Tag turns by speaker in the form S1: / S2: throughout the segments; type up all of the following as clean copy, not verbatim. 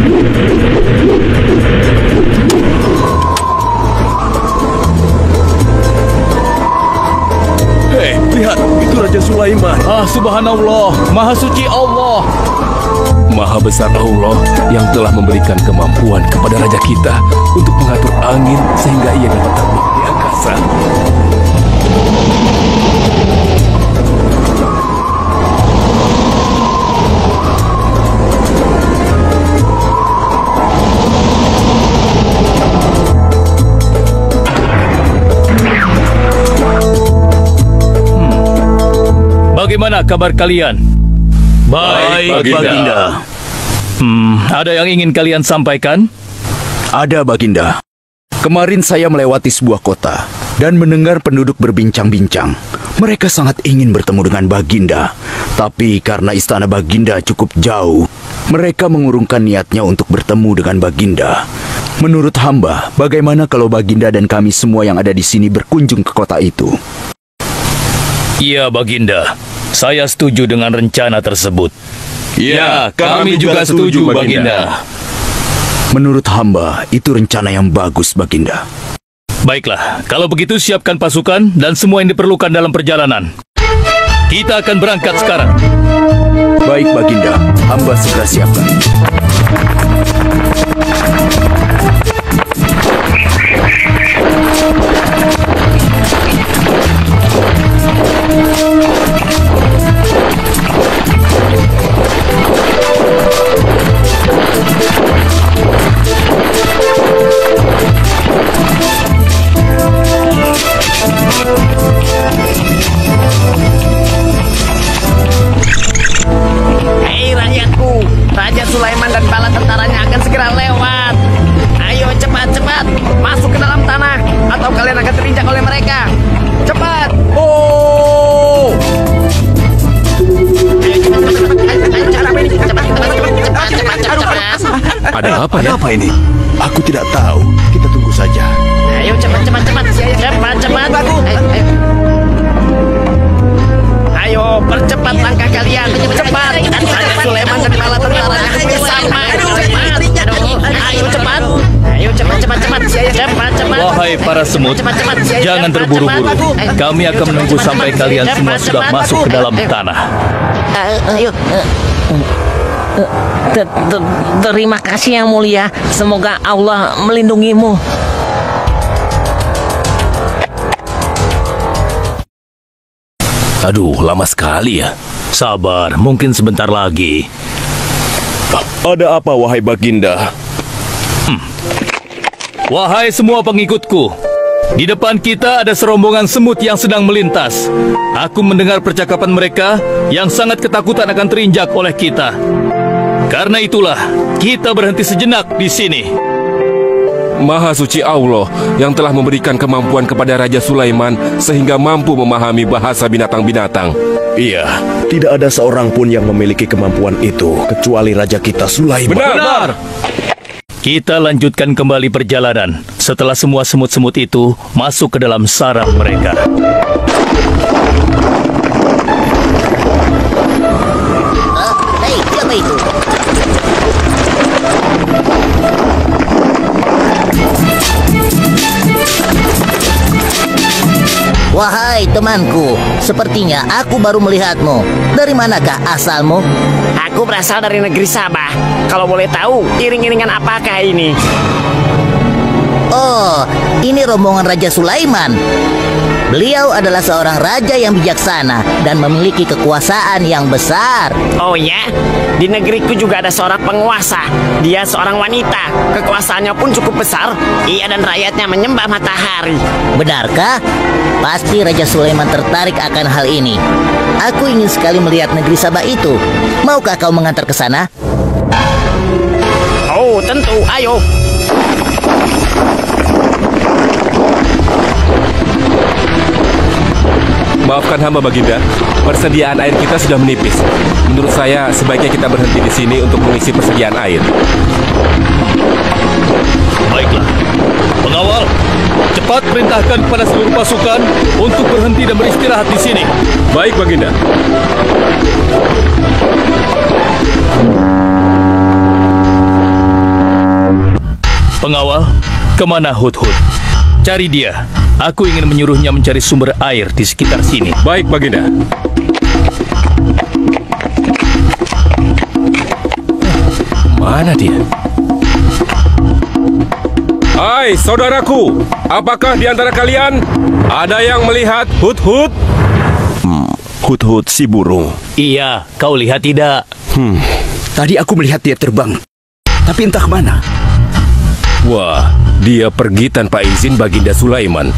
S1: Hei, lihat, itu Raja Sulaiman.
S2: Subhanallah, Maha Suci Allah.
S1: Maha besar Allah yang telah memberikan kemampuan kepada raja kita untuk mengatur angin sehingga ia dapat terbang di angkasa.
S2: Bagaimana kabar kalian?
S1: Baik, Baginda.
S2: Ada yang ingin kalian sampaikan?
S3: Ada, Baginda. Kemarin saya melewati sebuah kota dan mendengar penduduk berbincang-bincang. Mereka sangat ingin bertemu dengan Baginda. Tapi karena istana Baginda cukup jauh, mereka mengurungkan niatnya untuk bertemu dengan Baginda. Menurut hamba, bagaimana kalau Baginda dan kami semua yang ada di sini berkunjung ke kota itu?
S2: Iya, Baginda. Saya setuju dengan rencana tersebut.
S1: Ya, kami juga setuju, Baginda.
S3: Menurut hamba, itu rencana yang bagus, Baginda.
S2: Baiklah, kalau begitu siapkan pasukan dan semua yang diperlukan dalam perjalanan. Kita akan berangkat sekarang.
S3: Baik, Baginda. Hamba segera siapkan.
S4: Hei rakyatku, Raja Sulaiman dan bala tentaranya akan segera lewat. Ayo cepat-cepat masuk ke dalam tanah atau kalian akan terinjak oleh mereka. Cepat! Oh!
S1: Ada apa ya? Apa ini? Aku tidak tahu. Kita tunggu saja.
S4: Ayo cepat-cepat. Ayo percepat langkah kalian. Cepat! Raja Sulaiman dan bala tentaranya bersama. Ayo cepat! Ayo cepat. Cepat.
S2: Wahai para semut, jangan terburu-buru. Kami akan menunggu sampai kalian semua sudah masuk ke dalam tanah.
S4: Ayo. Terima kasih yang mulia. Semoga Allah melindungimu.
S2: Aduh, lama sekali ya. Sabar, mungkin sebentar lagi.
S1: Ada apa, wahai Baginda?
S2: Wahai semua pengikutku, di depan kita ada serombongan semut yang sedang melintas. Aku mendengar percakapan mereka yang sangat ketakutan akan terinjak oleh kita. Karena itulah, kita berhenti sejenak di sini.
S1: Maha suci Allah yang telah memberikan kemampuan kepada Raja Sulaiman sehingga mampu memahami bahasa binatang-binatang.
S5: Iya, tidak ada seorang pun yang memiliki kemampuan itu kecuali Raja kita Sulaiman.
S1: Benar.
S2: Kita lanjutkan kembali perjalanan setelah semua semut-semut itu masuk ke dalam sarang mereka.
S4: Hei, siapa itu? Wahai temanku, sepertinya aku baru melihatmu. Dari manakah asalmu? Aku berasal dari negeri Sabah. Kalau boleh tahu, iring-iringan apakah ini? Oh, ini rombongan Raja Sulaiman. Beliau adalah seorang raja yang bijaksana dan memiliki kekuasaan yang besar. Oh ya? Di negeriku juga ada seorang penguasa. Dia seorang wanita. Kekuasaannya pun cukup besar. Ia dan rakyatnya menyembah matahari. Benarkah? Pasti Raja Sulaiman tertarik akan hal ini. Aku ingin sekali melihat negeri Sabah itu. Maukah kau mengantar ke sana? Oh, tentu. Ayo.
S1: Maafkan hamba Baginda, persediaan air kita sudah menipis. Menurut saya sebaiknya kita berhenti di sini untuk mengisi persediaan air.
S2: Baiklah, pengawal, cepat perintahkan kepada seluruh pasukan untuk berhenti dan beristirahat di sini.
S1: Baik Baginda.
S2: Pengawal, kemana Hud-Hud? Cari dia. Aku ingin menyuruhnya mencari sumber air di sekitar sini.
S1: Baik, Baginda. Mana dia? Hai, saudaraku. Apakah di antara kalian ada yang melihat Hud-Hud?
S5: Hud-Hud si burung.
S2: Iya, kau lihat tidak?
S3: Tadi aku melihat dia terbang, tapi entah kemana.
S1: Wah, dia pergi tanpa izin Baginda Sulaiman.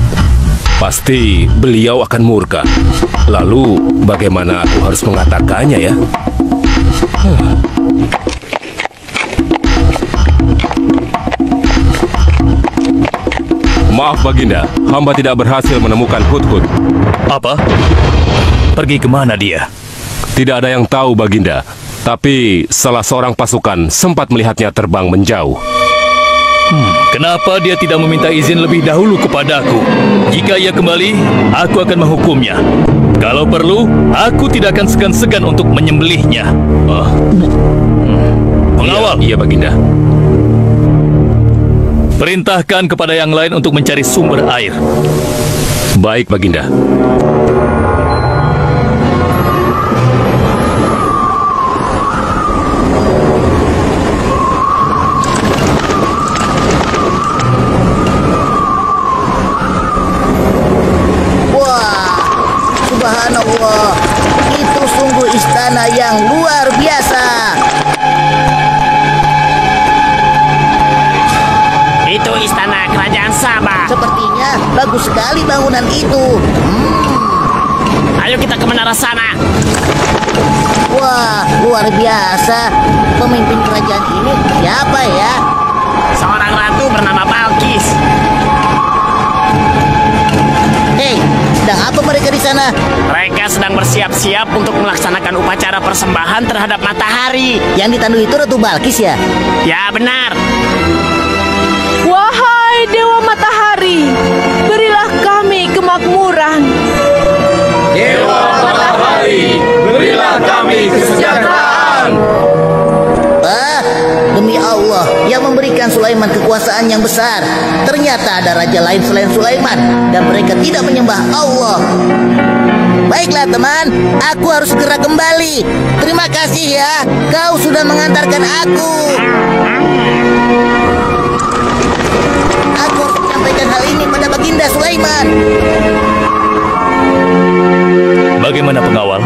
S1: Pasti beliau akan murka. Lalu, bagaimana aku harus mengatakannya ya? Maaf Baginda, hamba tidak berhasil menemukan Hud-Hud.
S2: Apa? Pergi kemana dia?
S1: Tidak ada yang tahu Baginda, tapi salah seorang pasukan sempat melihatnya terbang menjauh.
S2: Kenapa dia tidak meminta izin lebih dahulu kepadaku? Jika ia kembali, aku akan menghukumnya. Kalau perlu, aku tidak akan segan-segan untuk menyembelihnya. Pengawal.
S1: Iya Baginda.
S2: Perintahkan kepada yang lain untuk mencari sumber air.
S1: Baik Baginda.
S4: Subhanallah, itu sungguh istana yang luar biasa.
S6: Itu istana kerajaan Sabah.
S4: Sepertinya bagus sekali bangunan itu.
S6: Ayo kita ke menara sana.
S4: Wah, luar biasa. Pemimpin kerajaan ini siapa ya?
S6: Seorang ratu bernama Balkis.
S4: Hei, sedang apa mereka di sana?
S6: Mereka sedang bersiap-siap untuk melaksanakan upacara persembahan terhadap matahari.
S4: Yang ditandu itu Ratu Balkis ya?
S6: Ya, benar.
S7: Wahai Dewa Matahari, berilah kami kemakmuran.
S1: Dewa Matahari, berilah kami kesejahteraan.
S4: Demi Allah yang memberikan Sulaiman kekuasaan yang besar. Ternyata ada raja lain selain Sulaiman, dan mereka tidak menyembah Allah. Baiklah teman, aku harus segera kembali. Terima kasih ya, kau sudah mengantarkan aku. Aku harus menyampaikan hal ini pada Baginda Sulaiman.
S2: Bagaimana pengawal?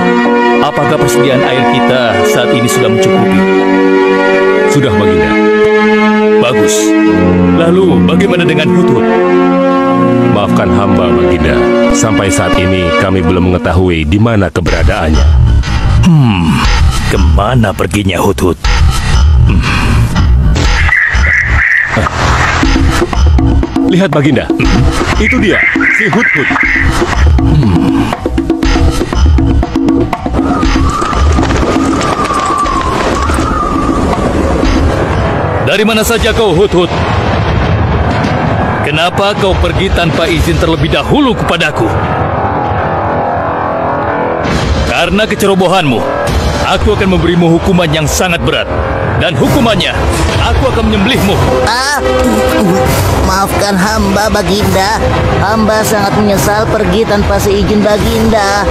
S2: Apakah persediaan air kita saat ini sudah mencukupi?
S1: Sudah Baginda.
S2: Bagus. Lalu bagaimana dengan Hud-Hud?
S1: Maafkan hamba Baginda. Sampai saat ini kami belum mengetahui di mana keberadaannya.
S2: Kemana perginya Hud-Hud?
S1: Lihat Baginda. Itu dia, si Hud-Hud.
S2: Dari mana saja kau, Hud-Hud? Kenapa kau pergi tanpa izin terlebih dahulu kepadaku? Karena kecerobohanmu, aku akan memberimu hukuman yang sangat berat. Dan hukumannya, aku akan menyembelihmu.
S4: Maafkan hamba Baginda. Hamba sangat menyesal pergi tanpa seizin Baginda.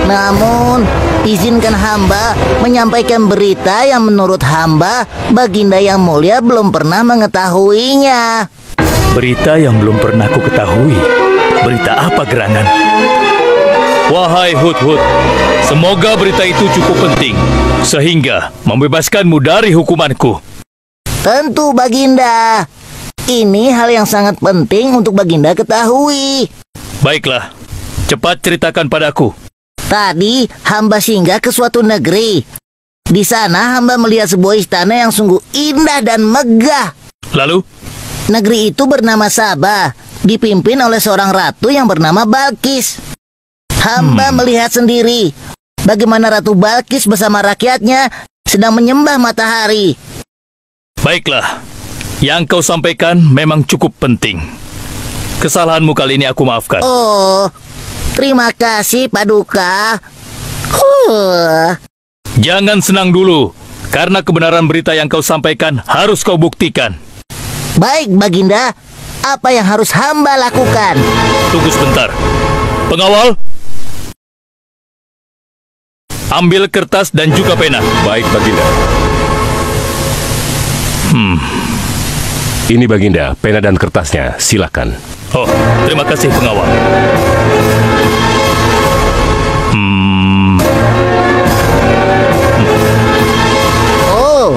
S4: Namun, izinkan hamba menyampaikan berita yang menurut hamba Baginda yang mulia belum pernah mengetahuinya.
S2: Berita yang belum pernah ku ketahui. Berita apa gerangan? Wahai Hud-Hud, semoga berita itu cukup penting sehingga membebaskanmu dari hukumanku.
S4: Tentu Baginda. Ini hal yang sangat penting untuk Baginda ketahui.
S2: Baiklah, cepat ceritakan padaku.
S4: Tadi hamba singgah ke suatu negeri. Di sana hamba melihat sebuah istana yang sungguh indah dan megah.
S2: Lalu?
S4: Negeri itu bernama Sabah, dipimpin oleh seorang ratu yang bernama Balkis. Hamba melihat sendiri bagaimana Ratu Balkis bersama rakyatnya sedang menyembah matahari.
S2: Baiklah, yang kau sampaikan memang cukup penting. Kesalahanmu kali ini aku maafkan.
S4: Oh, terima kasih Paduka.
S2: Jangan senang dulu, karena kebenaran berita yang kau sampaikan harus kau buktikan.
S4: Baik, Baginda. Apa yang harus hamba lakukan?
S2: Tunggu sebentar. Pengawal, ambil kertas dan juga pena.
S1: Baik, Baginda. Ini Baginda, pena dan kertasnya. Silakan.
S2: Oh, terima kasih pengawal.
S4: Oh,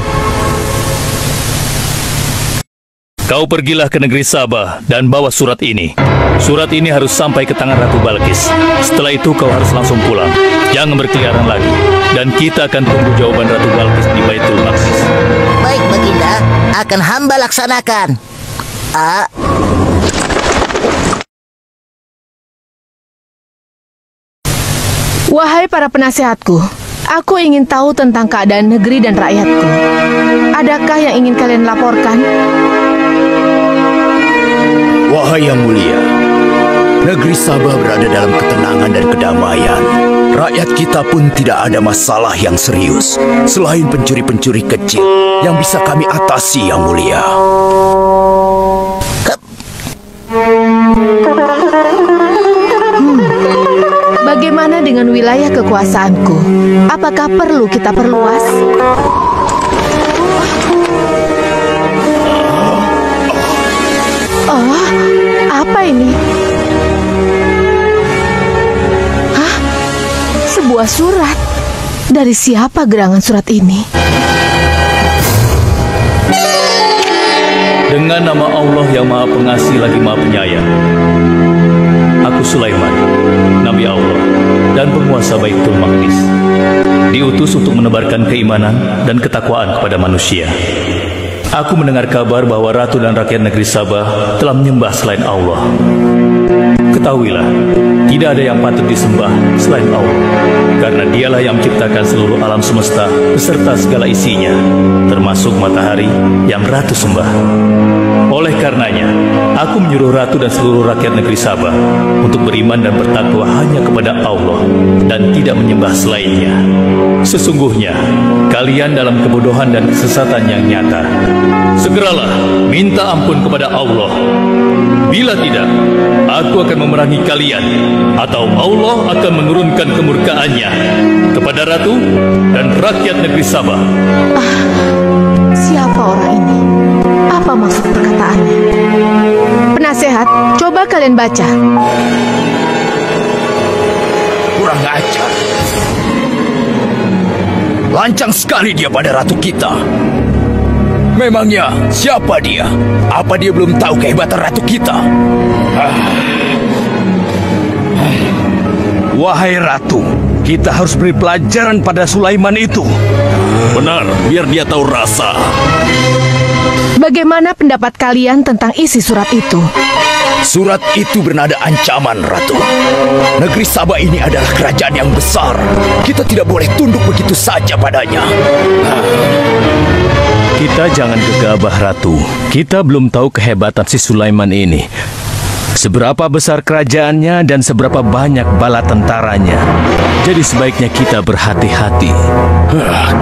S2: Kau pergilah ke negeri Sabah dan bawa surat ini. Surat ini harus sampai ke tangan Ratu Balkis. Setelah itu kau harus langsung pulang. Jangan berkeliaran lagi. Dan kita akan tunggu jawaban Ratu Balkis di Baitul Maqdis.
S4: baik, Baginda. Akan hamba laksanakan.
S7: Wahai para penasehatku, aku ingin tahu tentang keadaan negeri dan rakyatku. Adakah yang ingin kalian laporkan?
S3: Wahai yang mulia, negeri Sabah berada dalam ketenangan dan kedamaian. Rakyat kita pun tidak ada masalah yang serius, selain pencuri-pencuri kecil yang bisa kami atasi, yang mulia.
S7: Bagaimana dengan wilayah kekuasaanku? Apakah perlu kita perluas? Oh, apa ini? Hah? Sebuah surat. Dari siapa gerangan surat ini?
S2: Dengan nama Allah yang Maha Pengasih lagi Maha Penyayang. Aku Sulaiman, Nabi Allah dan penguasa Baitul Maqdis, diutus untuk menebarkan keimanan dan ketakwaan kepada manusia. Aku mendengar kabar bahwa ratu dan rakyat negeri Sabah telah menyembah selain Allah. Ketahuilah, tidak ada yang patut disembah selain Allah, karena dialah yang menciptakan seluruh alam semesta beserta segala isinya, termasuk matahari yang ratu sembah. Oleh karenanya, aku menyuruh ratu dan seluruh rakyat negeri Sabah untuk beriman dan bertakwa hanya kepada Allah dan tidak menyembah selainnya. Sesungguhnya, kalian dalam kebodohan dan kesesatan yang nyata. Segeralah minta ampun kepada Allah. Bila tidak, aku akan memerangi kalian, atau Allah akan menurunkan kemurkaannya kepada ratu dan rakyat negeri Sabah.
S7: Siapa orang ini? Apa maksud perkataannya? Penasehat, coba kalian baca.
S3: Kurang ajar. Lancang sekali dia pada ratu kita. Memangnya siapa dia? Apa dia belum tahu kehebatan ratu kita?
S5: Wahai ratu, kita harus beri pelajaran pada Sulaiman itu.
S1: Benar, biar dia tahu rasa.
S7: Bagaimana pendapat kalian tentang isi surat itu?
S3: Surat itu bernada ancaman, Ratu. Negeri Sabah ini adalah kerajaan yang besar. Kita tidak boleh tunduk begitu saja padanya.
S1: Kita jangan gegabah, Ratu. Kita belum tahu kehebatan si Sulaiman ini. Seberapa besar kerajaannya dan seberapa banyak bala tentaranya. Jadi sebaiknya kita berhati-hati.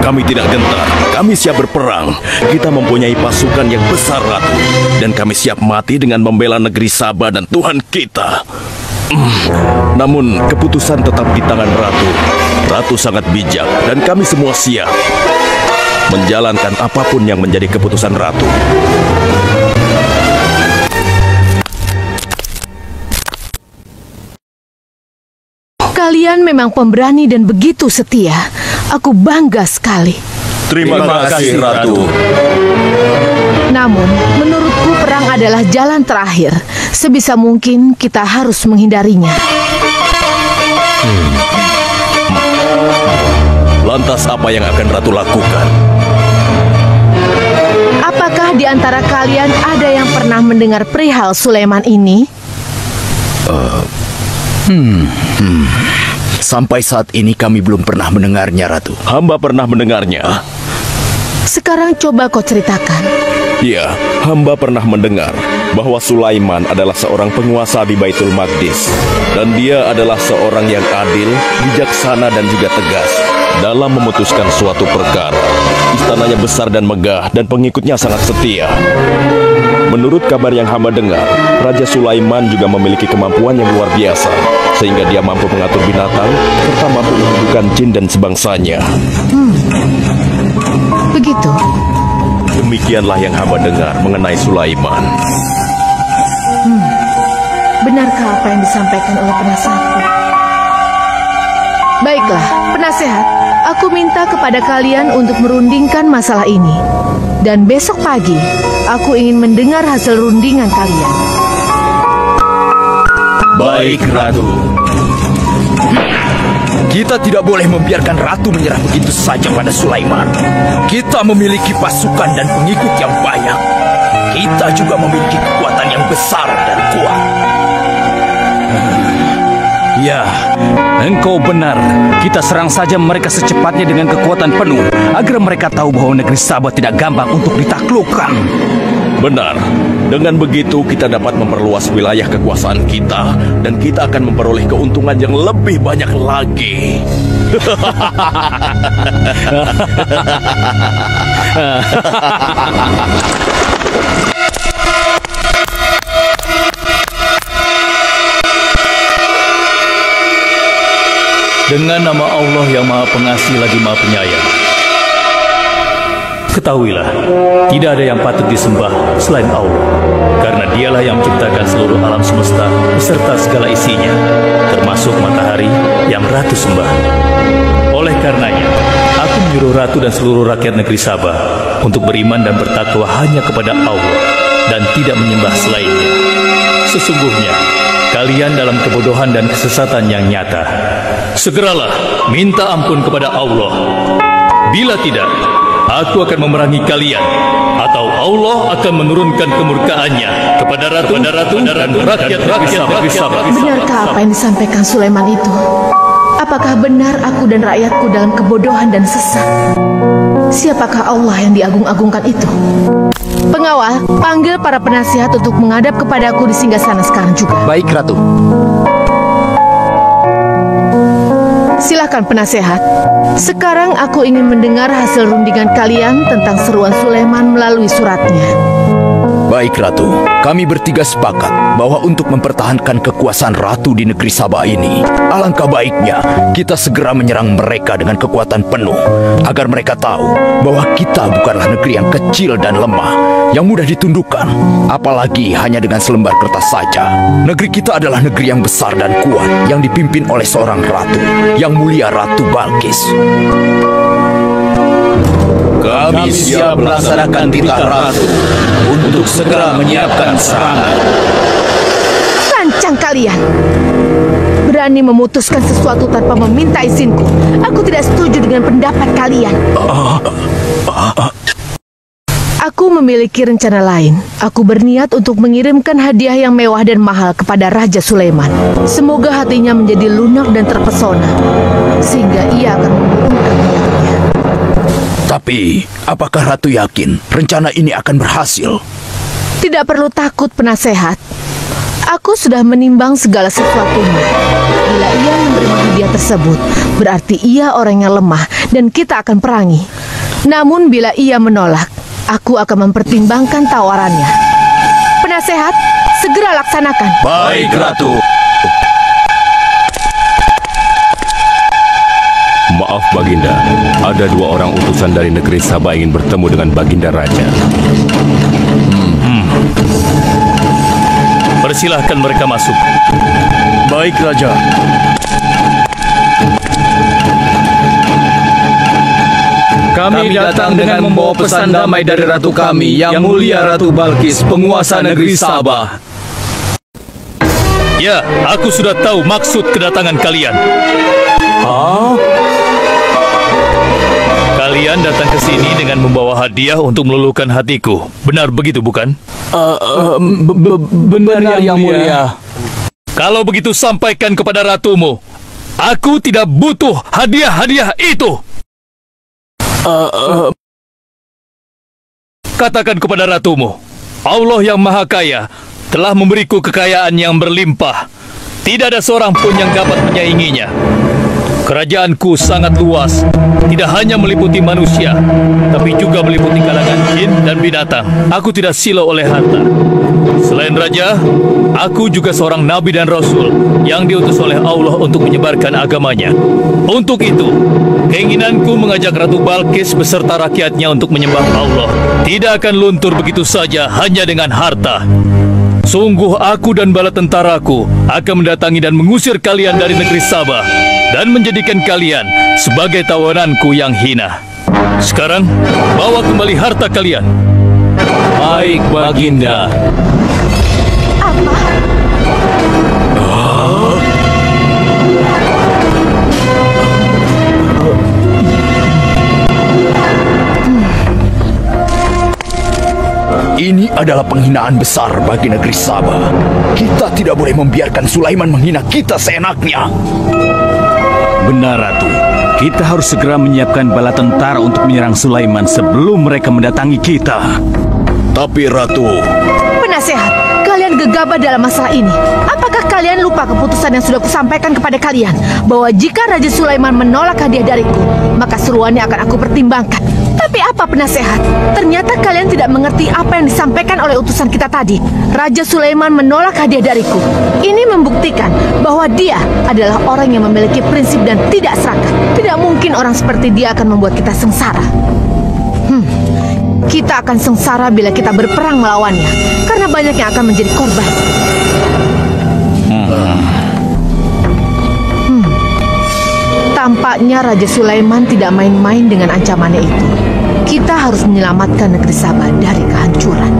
S5: Kami tidak gentar. Kami siap berperang. Kita mempunyai pasukan yang besar, Ratu. Dan kami siap mati dengan membela negeri Sabah dan Tuhan kita. Namun, keputusan tetap di tangan Ratu. Ratu sangat bijak dan kami semua siap menjalankan apapun yang menjadi keputusan Ratu.
S7: Kalian memang pemberani dan begitu setia. Aku bangga sekali.
S5: Terima kasih, Ratu.
S7: Namun, menurutku perang adalah jalan terakhir. Sebisa mungkin kita harus menghindarinya.
S5: Lantas apa yang akan Ratu lakukan?
S7: Apakah di antara kalian ada yang pernah mendengar perihal Sulaiman ini?
S3: Sampai saat ini kami belum pernah mendengarnya, Ratu.
S5: Hamba pernah mendengarnya.
S7: Sekarang coba kau ceritakan.
S5: Ya, hamba pernah mendengar bahwa Sulaiman adalah seorang penguasa di Baitul Maqdis. Dan dia adalah seorang yang adil, bijaksana dan juga tegas dalam memutuskan suatu perkara. Istananya besar dan megah dan pengikutnya sangat setia. Menurut kabar yang hamba dengar, Raja Sulaiman juga memiliki kemampuan yang luar biasa, sehingga dia mampu mengatur binatang, serta mampu menundukkan jin dan sebangsanya.
S7: Begitu.
S5: Demikianlah yang hamba dengar mengenai Sulaiman.
S7: Benarkah apa yang disampaikan oleh penasehatku? Baiklah, penasehat, aku minta kepada kalian untuk merundingkan masalah ini. Dan besok pagi, aku ingin mendengar hasil rundingan kalian.
S3: Baik, Ratu. Kita tidak boleh membiarkan Ratu menyerah begitu saja pada Sulaiman. Kita memiliki pasukan dan pengikut yang banyak. Kita juga memiliki kekuatan yang besar dan kuat.
S1: Ya, engkau benar. Kita serang saja mereka secepatnya dengan kekuatan penuh, agar mereka tahu bahwa negeri Sabah tidak gampang untuk ditaklukkan.
S5: Benar. Dengan begitu kita dapat memperluas wilayah kekuasaan kita, dan kita akan memperoleh keuntungan yang lebih banyak lagi.
S2: Dengan nama Allah yang Maha Pengasih lagi Maha Penyayang. Ketahuilah, tidak ada yang patut disembah selain Allah, karena dialah yang menciptakan seluruh alam semesta beserta segala isinya, termasuk matahari yang Ratu sembah. Oleh karenanya, aku menyuruh Ratu dan seluruh rakyat negeri Sabah untuk beriman dan bertakwa hanya kepada Allah dan tidak menyembah selainnya. Sesungguhnya, kalian dalam kebodohan dan kesesatan yang nyata. Segeralah minta ampun kepada Allah. Bila tidak, aku akan memerangi kalian, atau Allah akan menurunkan kemurkaannya kepada Ratu dan rakyat Sabah.
S7: Benarkah apa yang disampaikan Sulaiman itu? Apakah benar aku dan rakyatku dalam kebodohan dan sesat? Siapakah Allah yang diagung-agungkan itu? Pengawal, panggil para penasihat untuk menghadap kepadaku di singgasana sekarang juga.
S3: Baik, Ratu.
S7: Silakan penasehat. Sekarang aku ingin mendengar hasil rundingan kalian tentang seruan Sulaiman melalui suratnya.
S3: Baik, Ratu. Kami bertiga sepakat bahwa untuk mempertahankan kekuasaan Ratu di negeri Sabah ini, alangkah baiknya kita segera menyerang mereka dengan kekuatan penuh, agar mereka tahu bahwa kita bukanlah negeri yang kecil dan lemah, yang mudah ditundukkan, apalagi hanya dengan selembar kertas saja. Negeri kita adalah negeri yang besar dan kuat, yang dipimpin oleh seorang ratu, yang mulia Ratu Balkis.
S5: Kami siap melaksanakan titah Ratu untuk segera menyiapkan serangan.
S7: Lancang kalian! Berani memutuskan sesuatu tanpa meminta izinku. Aku tidak setuju dengan pendapat kalian. Aku memiliki rencana lain. Aku berniat untuk mengirimkan hadiah yang mewah dan mahal kepada Raja Sulaiman. Semoga hatinya menjadi lunak dan terpesona, sehingga ia akan mengurungkan niatnya.
S3: Tapi, apakah Ratu yakin rencana ini akan berhasil?
S7: Tidak perlu takut, penasehat. Aku sudah menimbang segala sesuatunya. Bila ia menerima hadiah tersebut, berarti ia orang yang lemah dan kita akan perangi. Namun bila ia menolak, aku akan mempertimbangkan tawarannya. Penasehat, segera laksanakan.
S3: Baik, Ratu.
S5: Maaf, Baginda. Ada 2 orang utusan dari negeri Sabah ingin bertemu dengan Baginda Raja.
S2: Persilahkan mereka masuk.
S3: Baik, Raja.
S1: Kami datang dengan membawa pesan damai dari Ratu kami, yang mulia Ratu Balkis, penguasa negeri Sabah.
S2: Ya, aku sudah tahu maksud kedatangan kalian. Kalian datang ke sini dengan membawa hadiah untuk meluluhkan hatiku. Benar begitu, bukan?
S1: Benar, yang mulia.
S2: Kalau begitu sampaikan kepada ratumu. Aku tidak butuh hadiah-hadiah itu. Katakan kepada ratumu, Allah yang Maha Kaya telah memberiku kekayaan yang berlimpah. Tidak ada seorang pun yang dapat menyainginya. Kerajaanku sangat luas, tidak hanya meliputi manusia, tapi juga meliputi kalangan jin dan binatang. Aku tidak silau oleh harta. Selain raja, aku juga seorang nabi dan rasul yang diutus oleh Allah untuk menyebarkan agamanya. Untuk itu, keinginanku mengajak Ratu Balkis beserta rakyatnya untuk menyembah Allah tidak akan luntur begitu saja hanya dengan harta. Sungguh aku dan bala tentaraku akan mendatangi dan mengusir kalian dari negeri Sabah dan menjadikan kalian sebagai tawananku yang hina. Sekarang, bawa kembali harta kalian.
S1: Baik, Baginda.
S7: Apa?
S3: Ini adalah penghinaan besar bagi negeri Sabah. Kita tidak boleh membiarkan Sulaiman menghina kita seenaknya.
S1: Benar, Ratu. Kita harus segera menyiapkan bala tentara untuk menyerang Sulaiman sebelum mereka mendatangi kita.
S5: Tapi Ratu,
S7: Penasehat, kalian gegabah dalam masalah ini. Apakah kalian lupa keputusan yang sudah kusampaikan kepada kalian? Bahwa jika Raja Sulaiman menolak hadiah dariku, maka seruannya akan aku pertimbangkan. Tapi apa, penasehat? Ternyata kalian tidak mengerti apa yang disampaikan oleh utusan kita tadi. Raja Sulaiman menolak hadiah dariku. Ini membuktikan bahwa dia adalah orang yang memiliki prinsip dan tidak serakah. Tidak mungkin orang seperti dia akan membuat kita sengsara. Kita akan sengsara bila kita berperang melawannya, karena banyak yang akan menjadi korban. Tampaknya Raja Sulaiman tidak main-main dengan ancamannya itu. Kita harus menyelamatkan negeri Sabah dari kehancuran.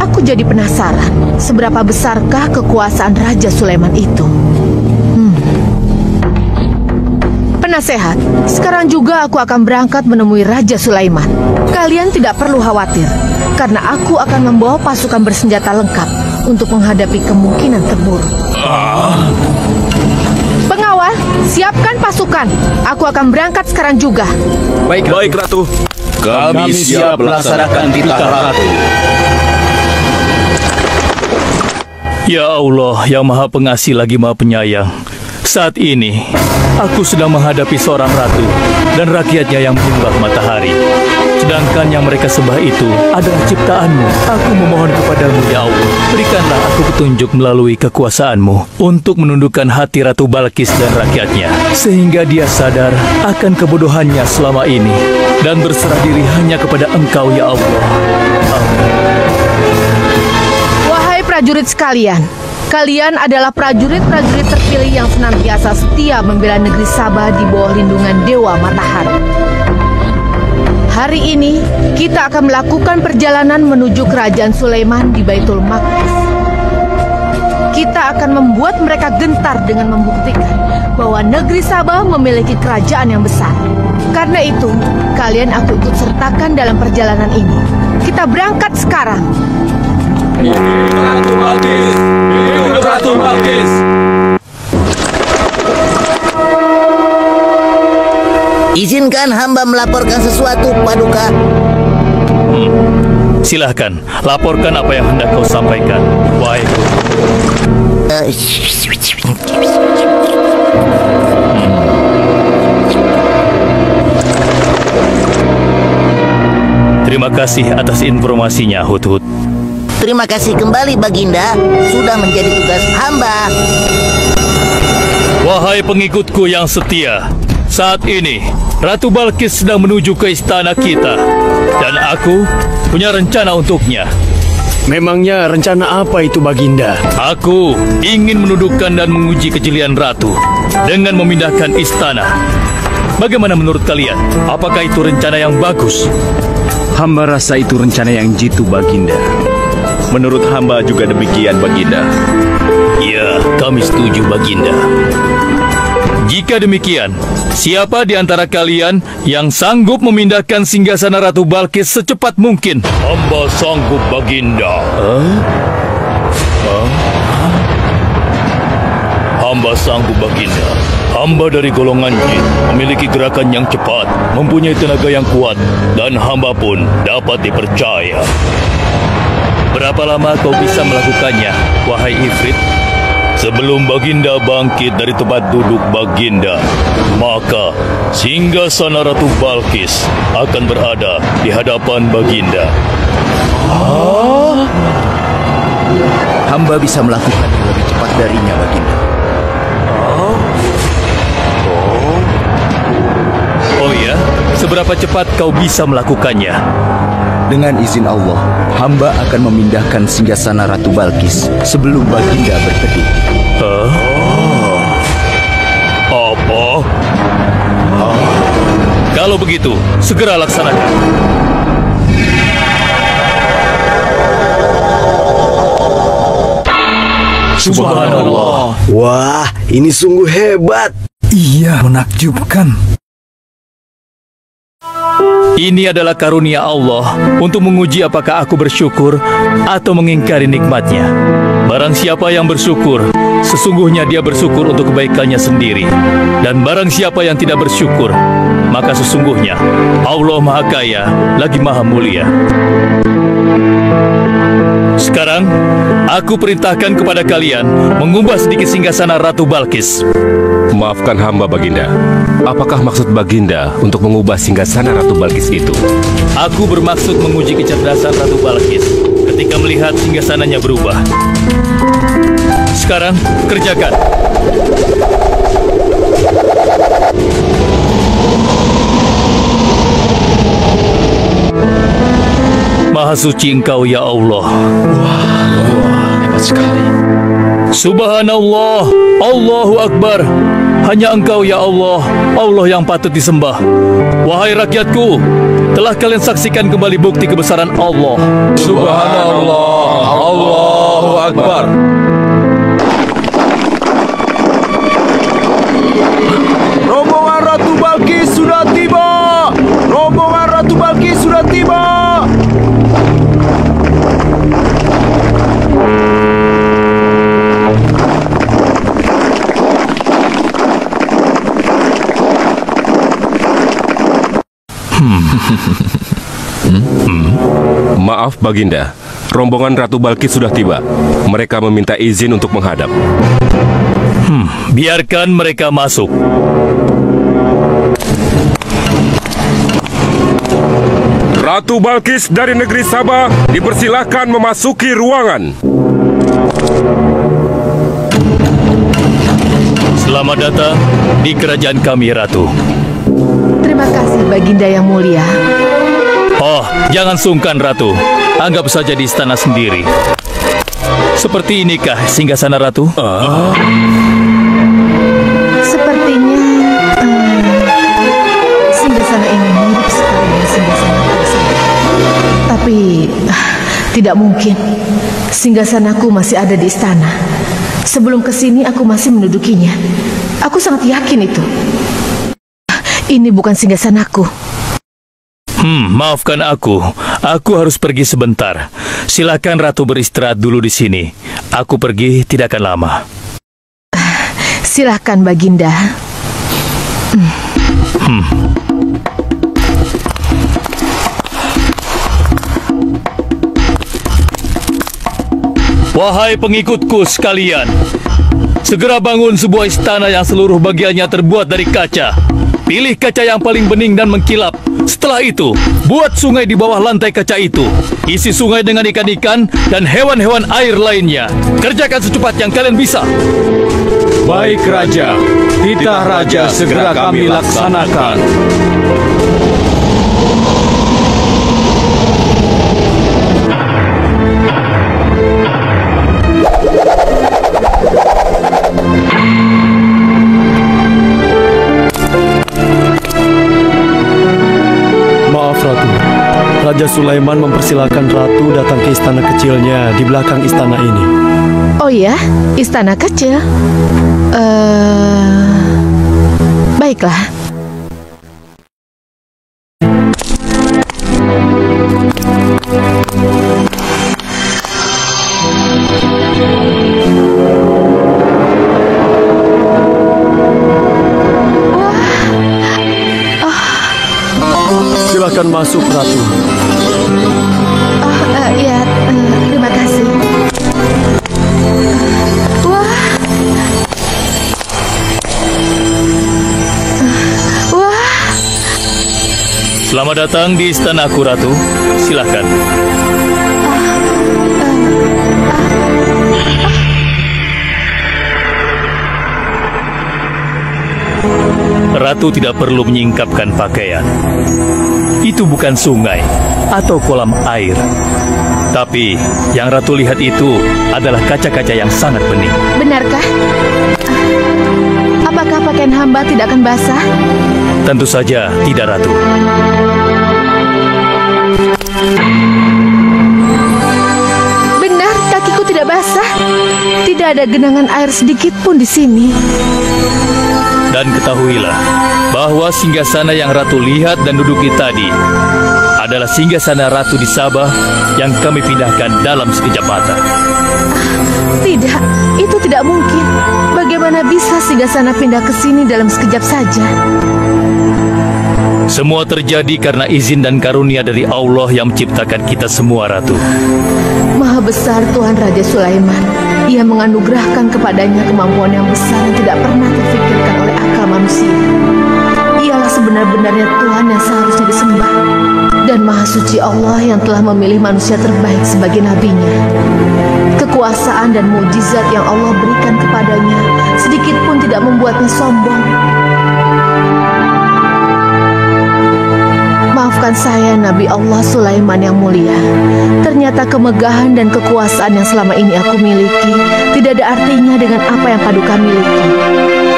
S7: Aku jadi penasaran, seberapa besarkah kekuasaan Raja Sulaiman itu? Penasehat, sekarang juga aku akan berangkat menemui Raja Sulaiman. Kalian tidak perlu khawatir, karena aku akan membawa pasukan bersenjata lengkap untuk menghadapi kemungkinan terburuk. Pengawal, siapkan pasukan. Aku akan berangkat sekarang juga.
S5: baik Ratu. Kami siap melaksanakan titah Ratu.
S2: Ya Allah, yang Maha Pengasih lagi Maha Penyayang. Saat ini, aku sedang menghadapi seorang ratu dan rakyatnya yang menyembah matahari. Sedangkan yang mereka sembah itu adalah ciptaanmu. Aku memohon kepadamu, ya Allah, berikanlah aku petunjuk melalui kekuasaanmu untuk menundukkan hati Ratu Balkis dan rakyatnya, sehingga dia sadar akan kebodohannya selama ini dan berserah diri hanya kepada Engkau, ya Allah. Amin.
S7: Wahai prajurit sekalian, kalian adalah prajurit-prajurit terpilih yang senantiasa setia membela negeri Sabah di bawah lindungan Dewa Matahari. Hari ini, kita akan melakukan perjalanan menuju kerajaan Sulaiman di Baitul Maqdis. Kita akan membuat mereka gentar dengan membuktikan bahwa negeri Sabah memiliki kerajaan yang besar. Karena itu, kalian aku ikut sertakan dalam perjalanan ini. Kita berangkat sekarang.
S5: Ratu Balkis! Hidup Ratu Balkis!
S4: Izinkan hamba melaporkan sesuatu, Paduka.
S2: Silahkan, laporkan apa yang hendak kau sampaikan, wahai guru. Terima kasih atas informasinya, Hudhud.
S4: Terima kasih kembali, Baginda. Sudah menjadi tugas hamba.
S2: Wahai pengikutku yang setia, saat ini Ratu Balkis sedang menuju ke istana kita, dan aku punya rencana untuknya.
S8: Memangnya rencana apa itu, Baginda?
S2: Aku ingin menundukkan dan menguji kejelian Ratu dengan memindahkan istana. Bagaimana menurut kalian? Apakah itu rencana yang bagus?
S1: Hamba rasa itu rencana yang jitu, Baginda.
S5: Menurut hamba juga demikian, Baginda.
S2: Ya, kami setuju, Baginda. Jika demikian, siapa di antara kalian yang sanggup memindahkan singgasana Ratu Balkis secepat mungkin? Hamba sanggup, Baginda. Hamba sanggup, Baginda. Hamba dari golongan jin, memiliki gerakan yang cepat, mempunyai tenaga yang kuat, dan hamba pun dapat dipercaya. Berapa lama kau bisa melakukannya, wahai Ifrit? Sebelum Baginda bangkit dari tempat duduk Baginda, maka singgasana Ratu Balkis akan berada di hadapan Baginda.
S3: Hamba bisa melakukannya lebih cepat darinya, Baginda.
S2: Oh ya? Seberapa cepat kau bisa melakukannya?
S3: Dengan izin Allah, hamba akan memindahkan singgasana Ratu Balkis sebelum Baginda berteduh.
S2: Apa? Kalau begitu, segera laksanakan.
S8: Subhanallah. Wah, ini sungguh hebat.
S9: Iya, menakjubkan.
S2: Ini adalah karunia Allah untuk menguji apakah aku bersyukur atau mengingkari nikmatnya. Barang siapa yang bersyukur, sesungguhnya dia bersyukur untuk kebaikannya sendiri. Dan barang siapa yang tidak bersyukur, maka sesungguhnya Allah Maha Kaya lagi Maha Mulia. Sekarang, aku perintahkan kepada kalian mengubah sedikit singgasana Ratu Balkis.
S10: Maafkan hamba, Baginda. Apakah maksud Baginda untuk mengubah singgasana Ratu Balkis itu?
S2: Aku bermaksud menguji kecerdasan Ratu Balkis ketika melihat singgasananya berubah. Sekarang, kerjakan. Maha suci Engkau, ya Allah.
S10: Hebat sekali.
S2: Subhanallah, Allahu Akbar. Hanya Engkau, ya Allah, Allah yang patut disembah. Wahai rakyatku, telah kalian saksikan kembali bukti kebesaran Allah.
S10: Subhanallah, Allahu Akbar.
S3: Rombongan Ratu Balkis sudah tiba! Rombongan Ratu Balkis sudah tiba!
S10: Maaf, Baginda. Rombongan Ratu Balkis sudah tiba. Mereka meminta izin untuk menghadap.
S2: Biarkan mereka masuk.
S10: Ratu Balkis dari negeri Sabah dipersilahkan memasuki ruangan.
S2: Selamat datang di kerajaan kami, Ratu.
S7: Terima kasih, Baginda yang mulia.
S2: Oh, jangan sungkan, Ratu. Anggap saja di istana sendiri. Seperti inikah singgasana Ratu?
S7: Sepertinya singgasana ini mirip sekali dengan singgasana Kaisar. Tapi tidak mungkin. Singgasanaku masih ada di istana. Sebelum kesini aku masih mendudukinya. Aku sangat yakin itu. Ini bukan singgasanaku.
S2: Maafkan aku. Aku harus pergi sebentar. Silakan Ratu beristirahat dulu di sini. Aku pergi tidak akan lama.
S7: Silakan, Baginda.
S2: Wahai pengikutku sekalian, segera bangun sebuah istana yang seluruh bagiannya terbuat dari kaca. Pilih kaca yang paling bening dan mengkilap. Setelah itu, buat sungai di bawah lantai kaca itu. Isi sungai dengan ikan-ikan dan hewan-hewan air lainnya. Kerjakan secepat yang kalian bisa.
S1: Baik, Raja. Titah Raja segera kami laksanakan.
S8: Maaf, Ratu. Raja Sulaiman mempersilahkan Ratu datang ke istana kecilnya di belakang istana ini.
S7: Oh ya, istana kecil. Baiklah.
S8: Silakan masuk, Ratu.
S7: Ya, terima kasih. Wah,
S2: Selamat datang di istanaku, Ratu. Silakan. Ratu tidak perlu menyingkapkan pakaian. Itu bukan sungai atau kolam air. Tapi yang Ratu lihat itu adalah kaca-kaca yang sangat bening.
S7: Benarkah? Apakah pakaian hamba tidak akan basah?
S2: Tentu saja tidak, Ratu.
S7: Benar, kakiku tidak basah. Tidak ada genangan air sedikit pun di sini.
S2: Dan ketahuilah bahwa singgasana yang Ratu lihat dan duduki tadi adalah singgasana Ratu di Sabah yang kami pindahkan dalam sekejap mata.
S7: Tidak, itu tidak mungkin. Bagaimana bisa singgasana pindah ke sini dalam sekejap saja?
S2: Semua terjadi karena izin dan karunia dari Allah yang menciptakan kita semua, Ratu.
S7: Maha besar Tuhan Raja Sulaiman. Ia menganugerahkan kepadanya kemampuan yang besar yang tidak pernah terfikirkan oleh akal manusia. Ialah sebenar-benarnya Tuhan yang seharusnya disembah. Dan Maha Suci Allah yang telah memilih manusia terbaik sebagai nabinya. Kekuasaan dan mukjizat yang Allah berikan kepadanya sedikit pun tidak membuatnya sombong. Maafkan saya, Nabi Allah Sulaiman yang mulia. Ternyata kemegahan dan kekuasaan yang selama ini aku miliki tidak ada artinya dengan apa yang Paduka miliki.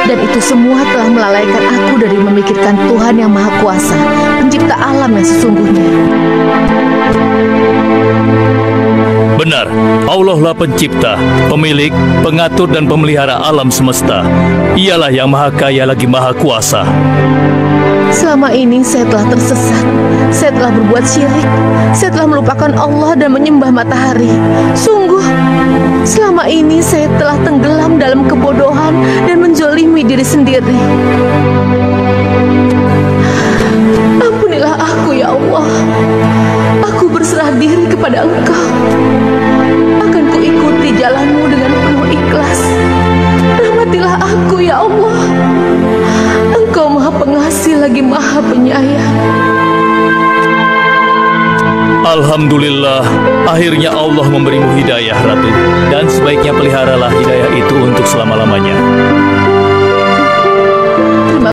S7: Dan itu semua telah melalaikan aku dari memikirkan Tuhan yang Maha Kuasa, pencipta alam yang sesungguhnya.
S2: Benar, Allah lah pencipta, pemilik, pengatur dan pemelihara alam semesta. Ialah yang Maha Kaya lagi Maha Kuasa.
S7: Selama ini saya telah tersesat. Saya telah berbuat syirik. Saya telah melupakan Allah dan menyembah matahari. Sungguh, selama ini saya telah tenggelam dalam kebodohan dan menzolimi diri sendiri. Ampunilah aku, ya Allah. Aku berserah diri kepada Engkau. Akan kuikuti jalanmu dengan penuh ikhlas. Rahmatilah aku, ya Allah. Engkau Maha Pengasih lagi Maha Penyayang.
S2: Alhamdulillah, akhirnya Allah memberimu hidayah, Ratu. Dan sebaiknya peliharalah hidayah itu untuk selama-lamanya.